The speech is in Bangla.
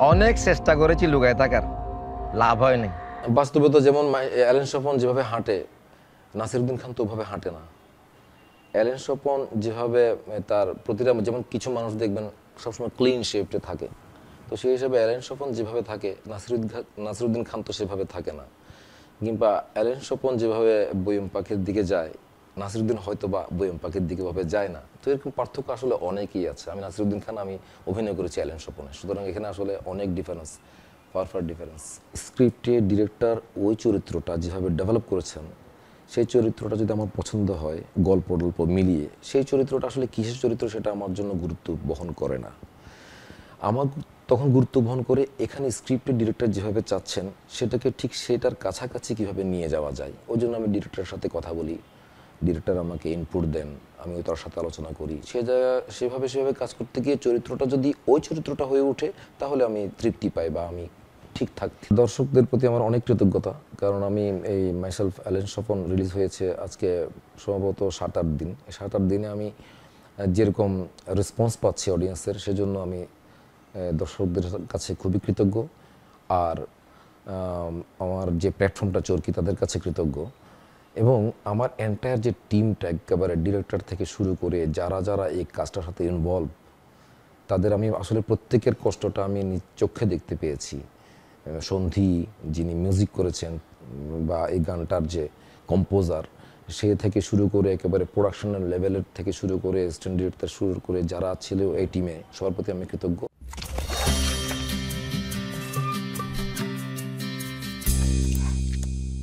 অনেক চেষ্টা করেছি লুকায় থাকার, লাভ হয়নি। বাস্তবতা যেমন অ্যালেন স্বপন যেভাবে হাঁটে, নাসিরুদ্দিন খান তো ওভাবে হাঁটে না। অ্যালেন স্বপন যেভাবে তার প্রতিটা, যেমন কিছু মানুষ দেখবেন সবসময় ক্লিন শেপটে থাকে, তো সেই হিসাবে অ্যালেন স্বপন যেভাবে থাকে নাসিরুদ্দিন খান তো সেভাবে থাকে না। কিংবা অ্যালেন স্বপন যেভাবে বয়ম পাখির দিকে যায়, নাসিরুদ্দিন হয়তো বা বয়ম পাখির দিকে ভাবে যায় না। তো এরকম পার্থক্য আসলে অনেকই আছে। আমি নাসিরুদ্দিন খান, আমি অভিনয় করেছি অ্যালেন স্বপনে, সুতরাং এখানে আসলে অনেক ডিফারেন্স, ফার ডিফারেন্স। স্ক্রিপ্টে ডিরেক্টর ওই চরিত্রটা যেভাবে ডেভেলপ করেছেন, সেই চরিত্রটা যদি আমার পছন্দ হয়, গল্প টল্প মিলিয়ে, সেই চরিত্রটা আসলে কিসের চরিত্র সেটা আমার জন্য গুরুত্ব বহন করে না। আমার তখন গুরুত্ব বহন করে এখানে স্ক্রিপ্টের ডিরেক্টর যেভাবে চাচ্ছেন সেটাকে ঠিক সেটার কাছাকাছি কিভাবে নিয়ে যাওয়া যায়, ওই জন্য আমি ডিরেক্টরের সাথে কথা বলি, ডিরেক্টর আমাকে ইনপুট দেন, আমিও তার সাথে আলোচনা করি। সেভাবে কাজ করতে গিয়ে চরিত্রটা যদি ওই চরিত্রটা হয়ে ওঠে, তাহলে আমি তৃপ্তি পাই বা আমি ঠিকঠাক। দর্শকদের প্রতি আমার অনেক কৃতজ্ঞতা, কারণ আমি এই মাইসেলফ অ্যালেন স্বপন রিলিজ হয়েছে আজকে সম্ভবত 7-8 দিন। এই 7-8 দিনে আমি যেরকম রেসপন্স পাচ্ছি অডিয়েন্সের, সেজন্য আমি দর্শকদের কাছে খুবই কৃতজ্ঞ। আর আমার যে প্ল্যাটফর্মটা চরকি, তাদের কাছে কৃতজ্ঞ। এবং আমার এন্টায়ার যে টিমটা, একেবারে ডিরেক্টর থেকে শুরু করে যারা যারা এই কাজটার সাথে ইনভলভ, তাদের আমি আসলে প্রত্যেকের কষ্টটা আমি নিজ চোখে দেখতে পেয়েছি। সন্ধি যিনি মিউজিক করেছেন, বা এই গানটার যে কম্পোজার, সে থেকে শুরু করে একেবারে প্রোডাকশনের লেভেলের থেকে শুরু করে স্ট্যান্ড ডিরেক্টর শুরু করে যারা ছিল এই টিমে, সবার প্রতি আমি কৃতজ্ঞ।